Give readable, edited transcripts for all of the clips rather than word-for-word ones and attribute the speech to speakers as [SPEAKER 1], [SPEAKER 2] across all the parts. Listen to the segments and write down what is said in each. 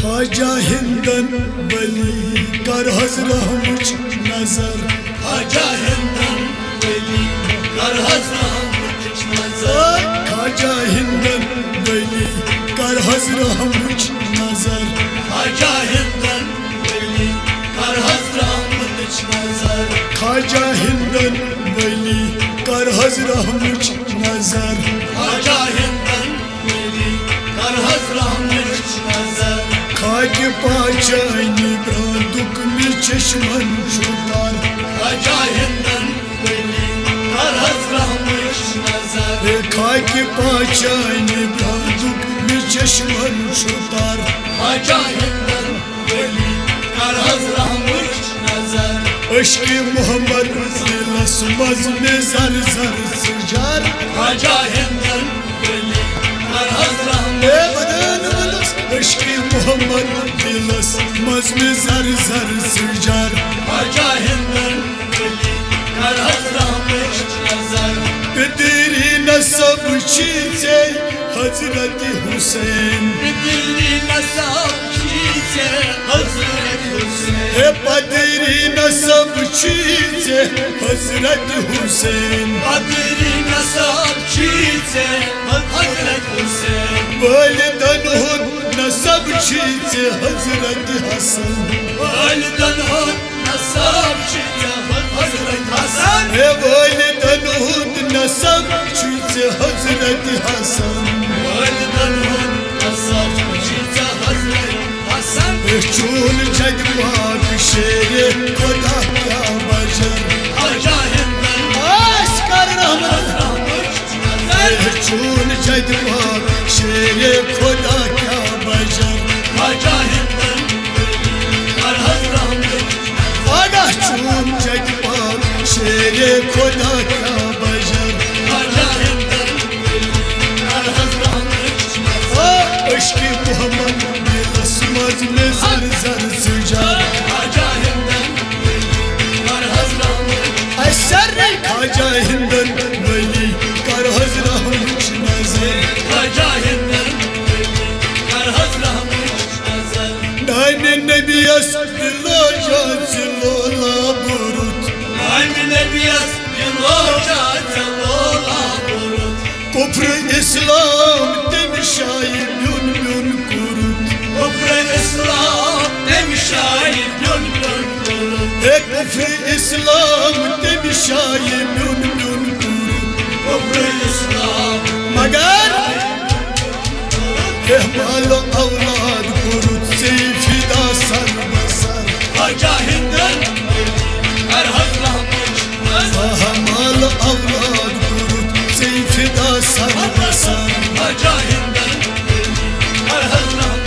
[SPEAKER 1] ख्वाजा हिंदन वली कर हजरत नजर
[SPEAKER 2] ख्वाजा हिंदन वली कर हजरत नजर
[SPEAKER 1] ख्वाजा हिंदन वली कर हजरत नजर
[SPEAKER 2] ख्वाजा हिंदन वली कर हजरत नजर
[SPEAKER 1] ख्वाजा हिंदन वली कर हजरत नजर
[SPEAKER 2] ख्वाजा हिंदन वली कर हजरत नजर
[SPEAKER 1] खाक पाचानी ब्रांदुक में चश्मन शुतार
[SPEAKER 2] ख्वाजा हिंदन वली कर हजरत नजर
[SPEAKER 1] खाक पाचानी ब्रांदुक में चश्मन शुतार
[SPEAKER 2] ख्वाजा हिंदन वली कर हजरत नजर
[SPEAKER 1] अश्क मोहम्मद दिलस मज में जर जर सुजार
[SPEAKER 2] ख्वाजा हिंदन वली कर हजरत
[SPEAKER 1] अश्क मोहम्मद दिलस मज में जर जर सुजार
[SPEAKER 2] ख्वाजा हिंदन वली कर हजरत नजर
[SPEAKER 1] तेरी नसब चीज़े हजरत हुसैन
[SPEAKER 2] तेरी नसब चीज़े हजरत हुसैन
[SPEAKER 1] पदरी नसब चीज़े हजरत हुसैन
[SPEAKER 2] तेरी नसब चीज़े हजरत हुसैन
[SPEAKER 1] वालिदन हुद नसब चीज़े हजरत हसन
[SPEAKER 2] वालिदन हुद नसब चीज़े हजरत हसन
[SPEAKER 1] वालिदन हुद नसब चीज़े हजरत हसन
[SPEAKER 2] वालिदन हुद नसब चीज़े हजरत हसन
[SPEAKER 1] चून जग पाक शेरे खुदा क्या बजर
[SPEAKER 2] ख्वाजा हिंदन
[SPEAKER 1] आस्कर रहमत चून जग पाक शेरे खुदा क्या बजर
[SPEAKER 2] ख्वाजा हिंदन कर हजरत
[SPEAKER 1] आगा चून जग पाक शेरे खुदा क्या बजर
[SPEAKER 2] ख्वाजा हिंदन कर हजरत
[SPEAKER 1] इश्क मोहम्मद दिलस मज में जर जर सुजार
[SPEAKER 2] ख्वाजा हिंदन कर हजरत
[SPEAKER 1] असर ख्वाजा हिंदन वली कर हजरत नजर
[SPEAKER 2] ख्वाजा हिंदन कर हजरत नजर
[SPEAKER 1] नाम नबीस दिलो जाचलो लाबुरुत
[SPEAKER 2] नाम नबीस दिलो जाचलो लाबुरुत
[SPEAKER 1] कुफ्र इस्लाम तमशाई ब्युन ब्युन कुरुत
[SPEAKER 2] कुफ्र इस्लाम तमशाई ब्युन ब्युन कुरुत
[SPEAKER 1] कुफ्र इस्लाम तमशाई ब्युन ब्युन कुरुत
[SPEAKER 2] कुफ्र इस्लाम
[SPEAKER 1] मगर मालो औलाद कुरुत से फिदा सर बसर
[SPEAKER 2] ख्वाजा हिंदन कर हजरत नजर
[SPEAKER 1] मालो औलाद कुरुत से फिदा सर बसर
[SPEAKER 2] ख्वाजा हिंदन कर हजरत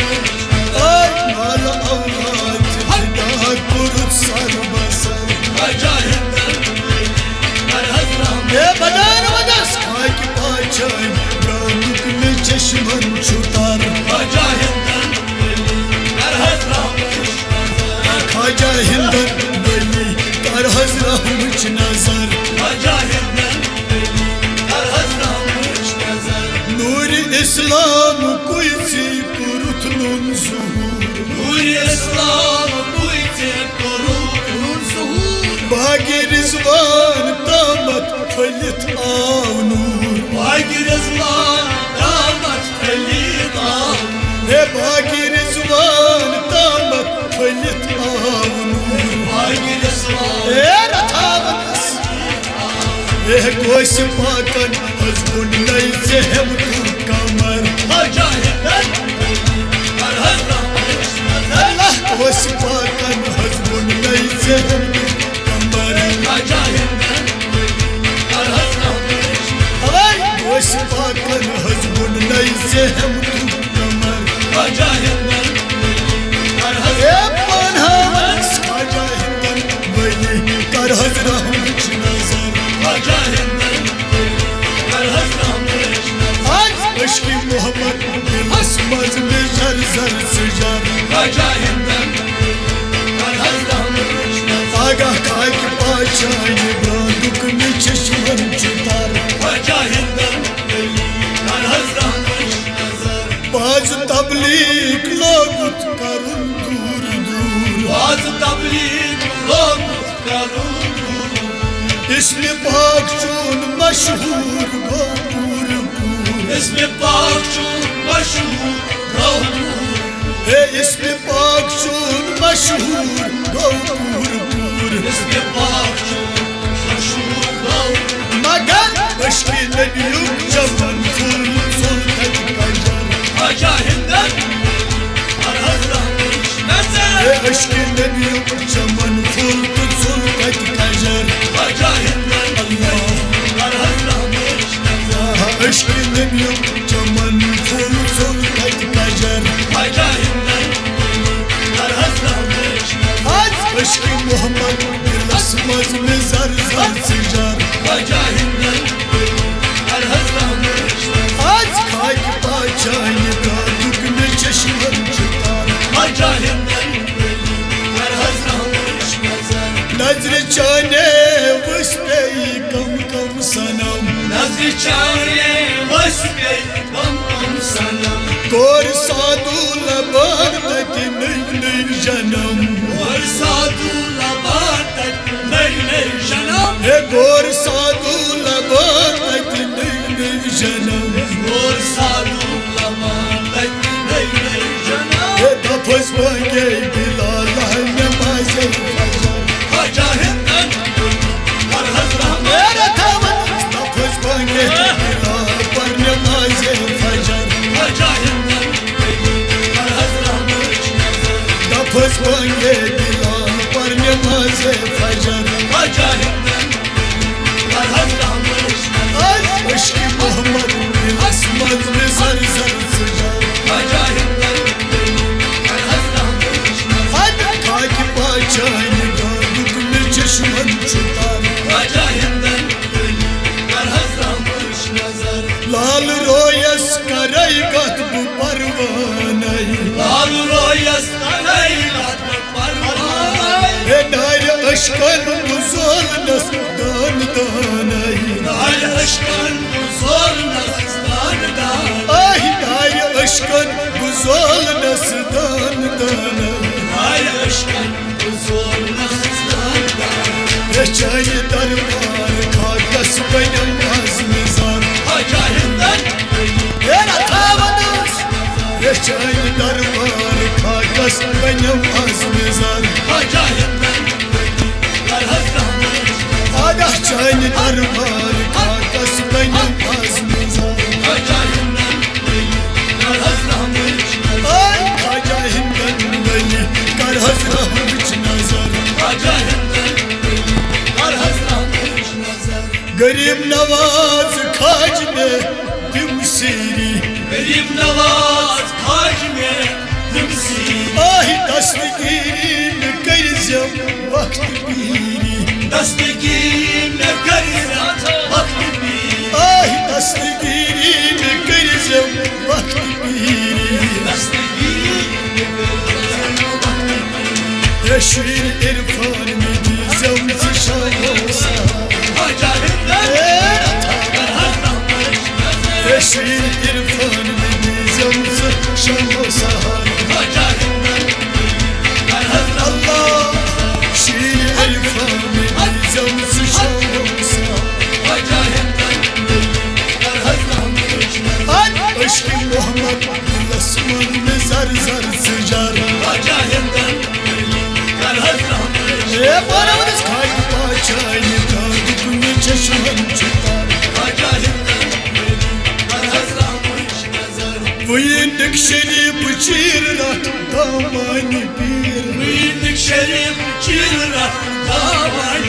[SPEAKER 1] मालो औलाद फिदा कुरुत सर बसर
[SPEAKER 2] ख्वाजा हिंदन कर हजरत
[SPEAKER 1] बदन बदस खाक पाचान ब्रांदुक में चश्मन छुतार
[SPEAKER 2] ख्वाजा हिंदन कर हजरत
[SPEAKER 1] ख्वाजा हिंदन वली कर हजरत नजर
[SPEAKER 2] ख्वाजा हिंदन कर हजरत नजर
[SPEAKER 1] नूर इस्लाम कोई सी कुरुत नून zuhur
[SPEAKER 2] नूर इस्लाम बुइते कुरुत नून zuhur
[SPEAKER 1] बागी रिजवान तामत फलित आव नूर
[SPEAKER 2] बागी रिजवान दामत फलीत आव
[SPEAKER 1] बागी रिजवान तामत फलित आव नूर
[SPEAKER 2] बागी रिजवान
[SPEAKER 1] रथावतस गोश पाकन हजबुन नई से हम तू कमर
[SPEAKER 2] ख्वाजा हिंदन कर हजरत नजर
[SPEAKER 1] गोश पाकन हजबुन नई से हम तू कमर
[SPEAKER 2] ख्वाजा हिंदन कर हजरत
[SPEAKER 1] गोश पाकन हजबुन नई से हम तू कमर
[SPEAKER 2] ख्वाजा हिंदन कर
[SPEAKER 1] ख्वाजा हिंदन वली कर हजरत नजर
[SPEAKER 2] ख्वाजा हिंदन कर हजरत
[SPEAKER 1] आज इश्क मोहम्मद दिलस मज में जर जर सुजार
[SPEAKER 2] ख्वाजा हिंदन कर हजरत
[SPEAKER 1] आगा खाक पाचानी ब्रांदुक में चश्मन चुतार
[SPEAKER 2] ख्वाजा हिंदन कर हजरत नजर
[SPEAKER 1] बाज वाज तबलीग लोगुत करुन दूर दूर
[SPEAKER 2] वाज तबलीग लोगुत करुन
[SPEAKER 1] इसमें पाक चून मशहूर गो पूर पूर
[SPEAKER 2] इसमें पाक चून मशहूर गो पूर
[SPEAKER 1] इसमें पाक चून मशहूर गो पूर पूर
[SPEAKER 2] इसमें पाक चून मशहूर गो
[SPEAKER 1] मगर अश्क नबियुक चमन फूल फूल तक कजर
[SPEAKER 2] आजा हिंदन हर हजरत नजर
[SPEAKER 1] अश्क नबियुक चमन फूल फूल तक कजर
[SPEAKER 2] आजा हिंदन हर हजरत नजर
[SPEAKER 1] अश्क नबियुक चमन फूल फूल तक कजर
[SPEAKER 2] आजा हिंदन हर हजरत
[SPEAKER 1] आज अश्क मोहम्मद दिलस मज में जर जर सिजार
[SPEAKER 2] आजा हिंदन हर हजरत
[SPEAKER 1] आज खाक पाचाई दादुक में चश्मन चितार
[SPEAKER 2] आजा हिंदन हर हजरत
[SPEAKER 1] नजर चाने वस्ते कम कम सनम
[SPEAKER 2] नजर चाने वस्ते कम कम सनम
[SPEAKER 1] गोर साधु लबान तक नई नई जन्म
[SPEAKER 2] और साधु लबान तक नई नई जन्म
[SPEAKER 1] गोर साधु लबान तक नई नई जन्म
[SPEAKER 2] और साधु लबान तक नई नई जन्म
[SPEAKER 1] दफस बंगे बिलाल नमाज फजर
[SPEAKER 2] आजा हिंदन हर हजरत
[SPEAKER 1] मेरा थावन दफस बंगे बिलाल पर नमाज फजर
[SPEAKER 2] आजा हिंदन हर हजरत
[SPEAKER 1] दफस बंगे बिलाल पर नमाज फजर
[SPEAKER 2] आजा हिंदन हर हजरत
[SPEAKER 1] आज अश्क मोहम्मद असमत में सर सर सजार
[SPEAKER 2] आजा हिंदन हर हजरत
[SPEAKER 1] आज खाक पाचाई दादुक में चश्मन चितार
[SPEAKER 2] आजा हिंदन हर हजरत नजर
[SPEAKER 1] लाल रोयस करई गतब परवानई
[SPEAKER 2] लाल रोयस कनई रात परवान
[SPEAKER 1] नार अश्कन बुजोल नस दान दानई
[SPEAKER 2] नार अश्कन बुजोल नस्तान दान
[SPEAKER 1] आही नार अश्कन बुजोल नस दान दानई
[SPEAKER 2] नार अश्कन बुजोल नस्तान दान
[SPEAKER 1] चाय दरबार खाकस बनम आज़मिज़ान
[SPEAKER 2] आजा हिंदन
[SPEAKER 1] मेरा थावनस चाय दरबार खाकस बनम आज़मिज़ान
[SPEAKER 2] आजा हिंदन हर हजरत
[SPEAKER 1] आदा चाय दरबार खाकस बनम आज़मिज़ान
[SPEAKER 2] आजा हिंदन हर हजरत
[SPEAKER 1] आय खाजा हिंदन वली कर हज़रत बिच नजर
[SPEAKER 2] आजा हिंदन हर हजरत नजर
[SPEAKER 1] गरीब नवाज खाज में दिम सीरी
[SPEAKER 2] गरीब नवाज खाज में दिमसी
[SPEAKER 1] आही दस्तगीरी में कर जम वक्त पीरी
[SPEAKER 2] दस्तगीर न कर वक्त भी
[SPEAKER 1] आही दस्तगीरी में कर जम वक्त पीरी
[SPEAKER 2] दस्तगीर
[SPEAKER 1] रशीर इरफान में दी जम से शामोसा
[SPEAKER 2] आजा हिंदन हर हजरत
[SPEAKER 1] रशीर इरफान में दी जम से शामोसा
[SPEAKER 2] आजा हिंदन हर हजरत
[SPEAKER 1] अल्लाह शीर इरफान में दी जम से शामोसा
[SPEAKER 2] आजा हिंदन हर हजरत
[SPEAKER 1] आज अश्क मोहम्मद लस्मन में जर जर सजार
[SPEAKER 2] आजा हिंदन हर हजरत
[SPEAKER 1] परवरिश खाक पाचाई दादुक में चश्मन चितार
[SPEAKER 2] आजा हिंदन हर हजरत नजर
[SPEAKER 1] वयिंदक शरीफ चीर रट दामानी पीर
[SPEAKER 2] मीन शरीफ चिरा दावन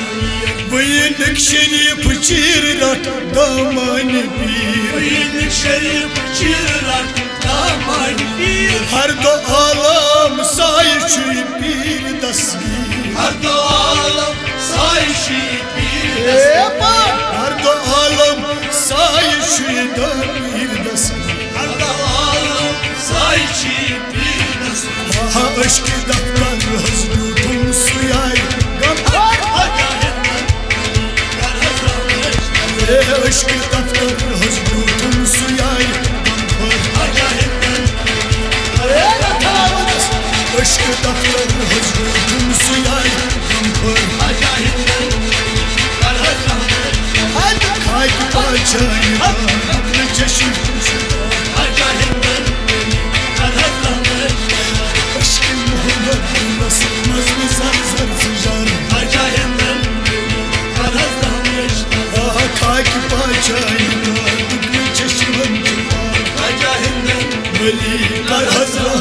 [SPEAKER 1] वयिंदक शरीफ चीर रट दामानी पीर
[SPEAKER 2] मीन शरीफ चिरा दावन
[SPEAKER 1] हर दो आलम साय छुई पीर दसगीर
[SPEAKER 2] हर दो आलम साइशी पीर
[SPEAKER 1] हर दो आलम साय छुई पीर दसगीर
[SPEAKER 2] हर दो आलम साइशी पीर
[SPEAKER 1] हाँ अश्क दफ्तर हजू तुम सुयाई गफ्फार
[SPEAKER 2] आजा हिंदन हर हजरत
[SPEAKER 1] अश्क दफ्तर हजू तुम सुयाई गफ्फार
[SPEAKER 2] आजा Hindon
[SPEAKER 1] Aşk daftar hazırdım suyay kampır
[SPEAKER 2] Acahinden kararlanır
[SPEAKER 1] Hadi kayıp bacayla Ne çeşit
[SPEAKER 2] Acahinden kararlanır
[SPEAKER 1] Aşkın muhabbetine sığmaz mı zar zar sıcar
[SPEAKER 2] Acahinden kararlanır
[SPEAKER 1] Aha kayıp bacayla Ne çeşit
[SPEAKER 2] Acahinden
[SPEAKER 1] Veliler hazır